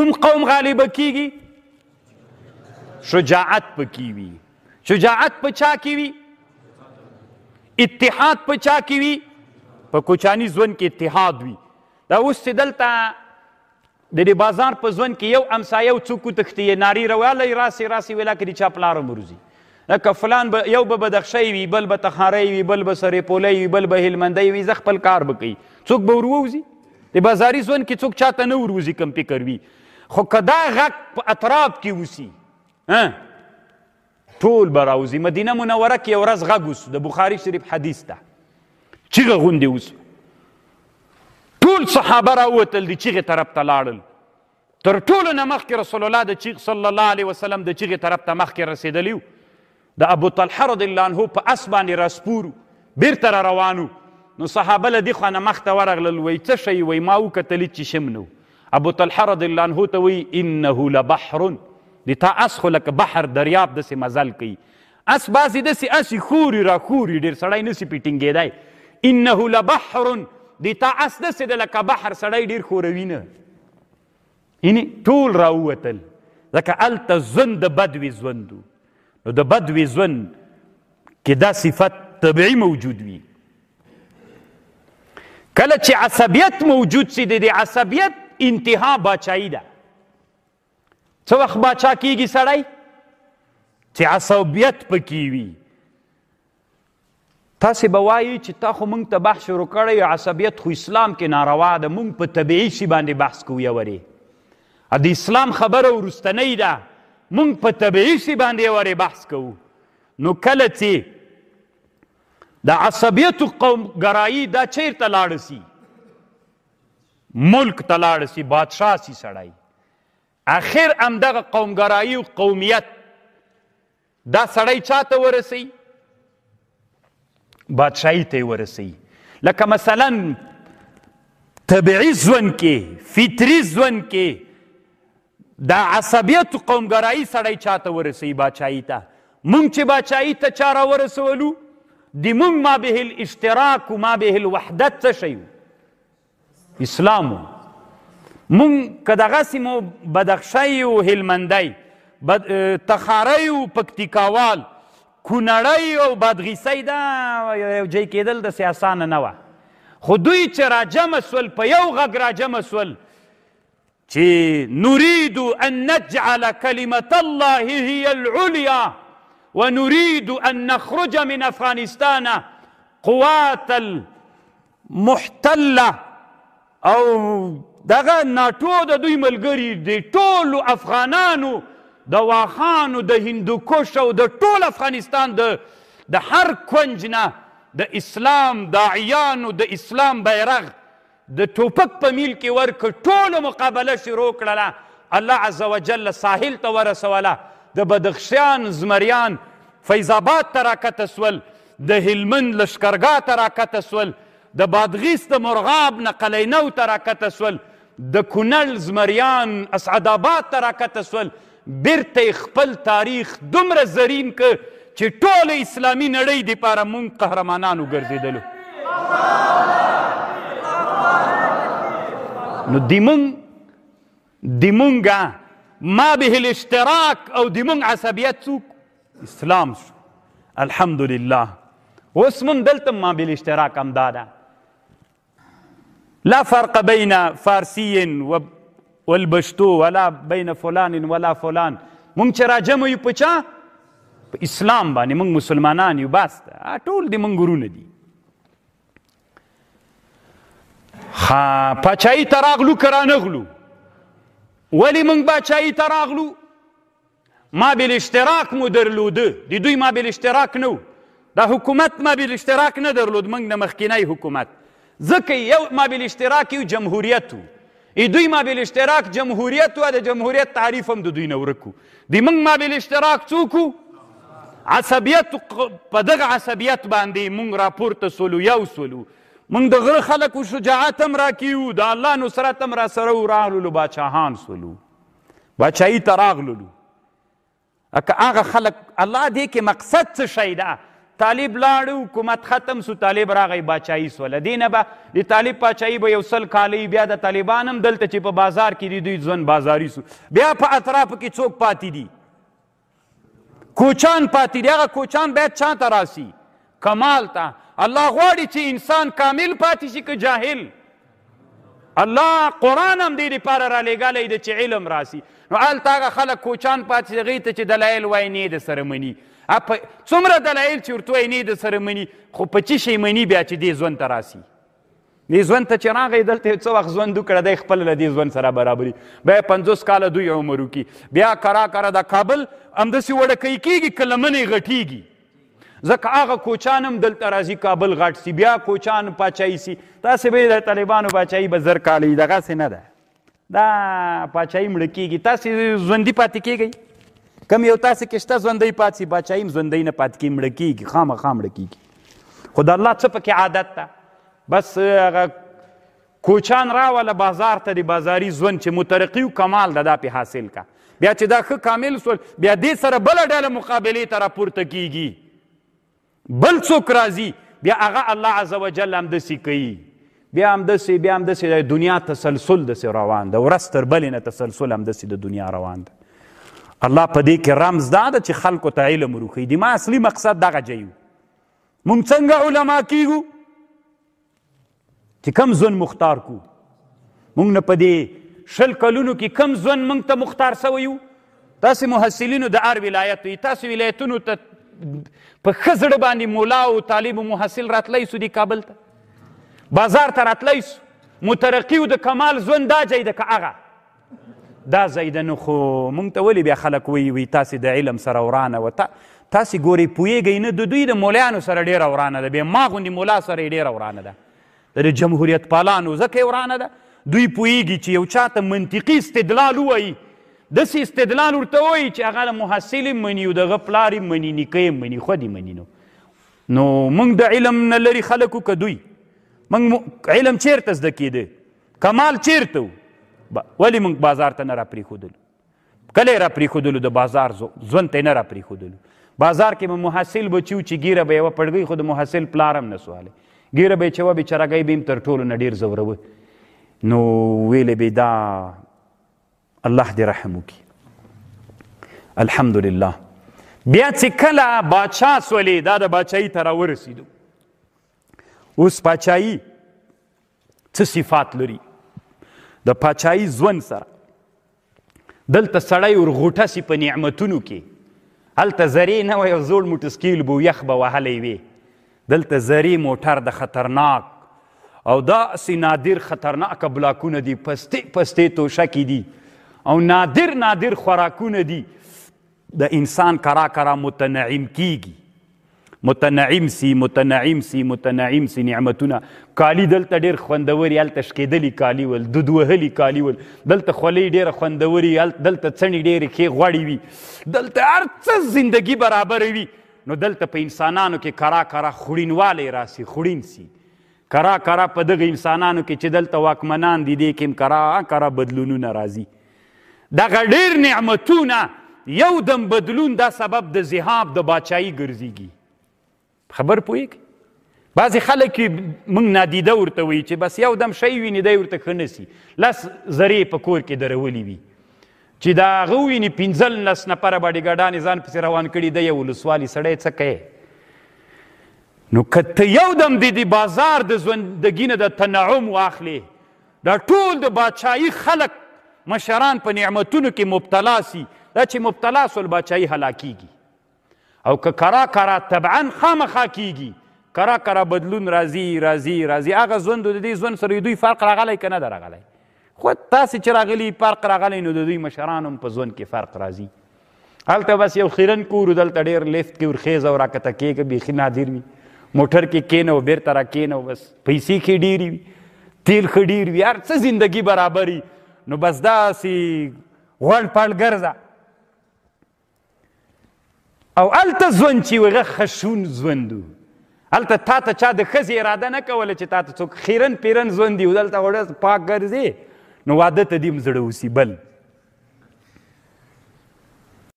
کوم قوم غالبه کیږي؟ شجاعت پکې وي. شجاعت په چا کې وي؟ اتحاد په چا کې وي؟ په کوچاني ژوند کې اتحاد وي. دا اوس چې دلته د دې بازار په ژوند کې یو امسایه او څوک وتښتي نارې رووالی راسې راسې ویلا که د چا پلار هم وروځي لکه فلان به یو به بدخشی وي بل به تخاری وي بل به سرپولی وي بل به هلمندی وي زه خپل کار به کوي څوک به ورووځي د بازاري ژوند کې څوک چاته نه وروځي کم فکر وي خو که دا غږ په اطراف کې اوسي ټول به راوځي. مدینه منوره کې یو ورځ غږ اوسو د بخاري شریف حدیث ته چیغه غوندې اوسو ټول صحابه راووتل د چیغې طرف ته لاړل. تر ټولو نه مخکې رسول الله د چیغ صلی الله علیه وسلم د چیغې طرف ته مخکې رسېدلی و. د ابو طلحه رضی الله عنه په اس باندې راسپور بیرته را روانو نو صحابه له دې خوا نه مخته ورغلل وایي څه شی وایي ما وکتلي چې شم نه ابو طلحه رضی الله عنه ته وایي انه لبحر د تا اس خو لکه بحر دریاب داسې مزل کوي. اس بعضې داسې اسې خوري را خوري ډېر سړی نسي پې ټینګېدی. انه لبحر د تا اس داسې د لکه بحر سړی ډېر خوروي نه. یعنې ټول راووتل ځکه هلته ژوند د بدوي ژوند و. نو د بدوي ژوند کې دا صفت طبیعي موجود وي. کله چې عصبیت موجود سي د دې عصبیت انتها باچایي ده. څه وخت باچا کیږي سړی چې عصبیت پکې وي. تاسې به وایي چې تا خو موږ ته بحث شروع کړی عصبیت خو اسلام کې ناروا ده موږ په طبیعي شي باندې بحث کوو یورې د اسلام خبره وروستنۍ ده موږ په طبیعي شي باندې یورې بحث کوو. نو کله چې د عصبیتو قومګرایي دا چیرته لاړه سي ملک ته لاړه سي بادشاه سي سړی اخر همدغه قومګرایي او قومیت دا سړی چاته ورسوي بادشاهي ته یې ورسوي. لکه مثلا طبیعي ژوند کې فطري ژوند کې دا عصبیت قومګرایي سړی چاته ورسوي بادشاهي ته. موږ چې بادشاهي ته چا راورسولو د موږ ما به الاشتراک و ما به الوحدت څه شی اسلام و. موږ که دغسې مو بدخشی و هلمندی تخاری و پکتیکاوال کونړی او بادغیسی دا یو ځای کېدل داسې اسانه نه وه خو دوی چې راجمع سول په یو غږ راجمع سول چې نريد ان نجعل كلمة الله هي العليا ونريد ان نخرج من افغانستان قوات المحتله او دغه ناټو د دوی ملګري د ټولو افغانانو د واخانو د هندوکش او د ټول افغانستان د هر کونج نه د اسلام داعیانو د اسلام بیرغ د ټوپک په میل کې ورکړ ټولو مقابله شروع کړله. الله عز وجل ساحل ته ورسوله د بدخشان زمریان فیض آباد ته راکته سول د هلمند لشکرګاه ته راکته سول د بادغیس د مرغاب نه قلینو ته راکته سول د کونړ زمریان اسعد آباد ته راکته سول بیرته خپل تاریخ دومره زرین که چې ټول اسلامي نړۍ دپاره مونږ قهرمانانو ګرځېدلو. نو د مونږه ما به الاشتراک او د مونږ عصبیت څوک اسلام شو الحمدلله. اوس مونږ دلته ما به الاشتراک همدا ده لا فرق بین فارسی والبشتو ولا بین فلان ولا فلان. مونږ چې راجمع یو په چا په اسلام باندې مونږ مسلمانان یو بس ټول د مونږ ورونه دي. پاچایي ته راغلو که رانغلو ولې مونږ پاچایي ته راغلو ما بالاشتراک مو درلوده د دوی ما بالاشتراک نه و دا حکومت ما بالاشتراک نه درلود مونږ نه مخکینی حکومت ځکه یو ما بالاشتراک یو جمهوریت و دوی ما بالاشتراک جمهوریت و د جمهوریت تعریف هم د دوی نه ورک و د مونږ ما بالاشتراک څوک و عصبیت په دغه عصبیت باندې مونږ راپورته سولو یو سولو مونږ د غره خلکو شجاعت هم راکیو د الله نصرت هم را سره و راغللو باچاهان سولو باچایي ته راغللو. که هغه خلک الله دې کې مقصد څه شی ده طالب لاړ حکومت ختم سو طالب راغی باچایي سوله دې نه به د طالب باچایي به 100 کاله بیا د طالبان هم دلته چې په بازار کې د دوی ژوند بازاري سو بیا په اطرافو کې څوک پاتې دي کوچان پاتې دي هغه کوچان باید چا ته راسي کمال ته الله غواړي چې انسان کامل پاتې شي که جاهل الله قرآن هم دې دپاره رالیږلی دی چې علم راسي نو هلته هغه خلک کوچان پاتې دي هغوی ته چې دلایل وایي نه د سره مني څومره دلایل چې ورته وایي نه د سره مني خو په څه شی مني بیا چې دې ژوند ته راسي دې ژوند ته چې راغی دلته یو څه وخت ژوند وکړه دی خپل له دې ژوند سره برابري بیا 50 کاله دوی عمر وکړي بیا کرا کرا د کابل همداسې وړکی کېږي که لمنې غټېږي ځکه هغه کوچان هم دلته راځي کابل غټ سي بیا کوچان پاچایي سي تاسې به د طالبانو پاچایي به زر کاله وي دغسې نه ده دا پاچایي مړه کېږي تاسې ژوندي پاتې کېږئ کم یو تاسې کې شته ژوندی پاتې سي پاچایي هم ژوندی نه پاتې کېږي مړه کېږي خامخا مړه کېږي خو د الله څه پکې عادت ده بس هغه کوچان راوله بازار ته د بازاري ژوند چې مترقي کمال ده دا پې حاصل کا بیا چې دا ښه کامل سول بیا دې سره بله ډله مقابلې ته راپورته کېږي بل څوک راځي بیا هغه الله عز وجل همداسې کوي بیا همداسې د دنیا تسلسل داسې روان ده ورځ تر بلې نه تسلسل همداسې د دنیا روان ده الله په دې کې رمز دا ده چې خلکو ته علم وروښیي د ما اصلي مقصد دغه جیو مونږ څنګه علما کیږو چې کم ژوند مختار کو مونږ نه په دې 20 کلونو کې کم ژوند مونږ ته مختار سوی یو تاسې محصلینو د هر ولایت وي تاسې ولایتونو ته په ښه زړه باندې مولا او طالب و محصل راتلی سو دی کابل ته بازار ته راتلی سو مترقي و د کمال ژوند دا ځای ده که هغه دا ځای ده نو خو مونږ ته ولې بیا خلک وایي تاسې د علم سره ورانه وه تاسې ګورئ پوهېږئ نه د دوی د مولیانو سره ډېره ورانه ده بیا ما غوندې مولا سره یې ډېره ورانه ده د جمهوریت پالانو ځکه یې ورانه ده دوی پوهېږي چې یو چا ته منطقي استدلال ووایي داسې استدلال ورته وایي چې هغه د محصل یې مني او دغه پلار یې مني نیکه یې مني خود یې مني نو موږ د علم نه لرې خلک که دوی موږ علم چېرته زده کېده کمال چېرته و ولې موږ بازار ته نه راپرېښودلو کله یې راپرېښودلو د بازار ژوند ته یې نه راپرېښودلو بازار کې به محصل بچي و چې ګیره به یوه پړګۍ خو د محصل پلار هم نه سوالی ګیره به یې چوه بېچارهګۍ به یې تر ټولو نه ډېر زوروه نو ویلې به دا الله دې رحم وکړي الحمدلله بیا چې کله باچا سولې دا د باچایي ته راورسېدو اوس باچایي څه صفات لري د باچایي ژوند سره دلته سړی ورغوټه سي په نعمتونو کې هلته زرې نه وی یو زوړ موټرسکیل به یخ به وهلی وي دلته زرې موټر د خطرناک او داسې نادر خطرناکه بلاکونه دي پستې پستې توشکې دي او نادر خوراکونه دي د انسان کرا کرا متنعم کیږي متنعم سي نعمتونه کالي دلته ډېر خوندوري هلته شکېدلي کالي ول دود وهلي کالي ول دلته خولۍ ډېره خوندوري دلته څڼې ډېرې ښې غوړې وي دلته هر څه زندګي برابره وي نو دلته په انسانانو کې کرا کرا خوړینوالی راسي خوړین سي کرا کرا په دغه انسانانو کې چې دلته واکمنان دي دې کې هم کرا کرا بدلونونه راځي دغه ډېر نعمتونه یو دم بدلون دا سبب د ذهاب د باچایي ګرځېږي خبر پوهېږئ بعضې خلک موږ نادیده ورته وایي چې بس یو دم شی ویني دی ورته ښه نه سي 10 زرې په کور کې درولي وي چې د هغه وویني 15 نفره باډیګارډانې ځان پسې روان کړي دی یو ولسوالي سړی څه کوې نو که ته یو دم د بازار د ژوندګي نه د تنعم واخلې دا ټول د باچایي خلک مشران په نعمتونو کې مبتلا سي دا چې مبتلا سول باچایي هلاکیږي او که کرا کرا طبعا خامخا کیږي کرا کرا بدلون راځي هغه ژوند د دې ژوند سره دوی فرق راغلی که نه ده راغلی خو تاسې چې راغلي فرق راغلی نو د دوی مشران هم په ژوند کې فرق راځي هلته بس یو خیرن کور دلته ډېر لیفت کې ورخیزه او راکته کېږه بیخي نادر وي موټر کې کېنه او بېرته را کېنه بس پیسې ښې ډېرې وي تیل ښه ډېر وي هر څه زندګي برابر وي نو بس داسې غوړ پړ ګرځه او هلته ژوند چې وي هغه خشون ژوند و هلته تا ته چا د ښځې اراده نه کوله چې تا ته څوک خیرن پیرن ژوند دي او دلته وړه پاک ګرځې نو واده ته دې هم زړه اوسي بل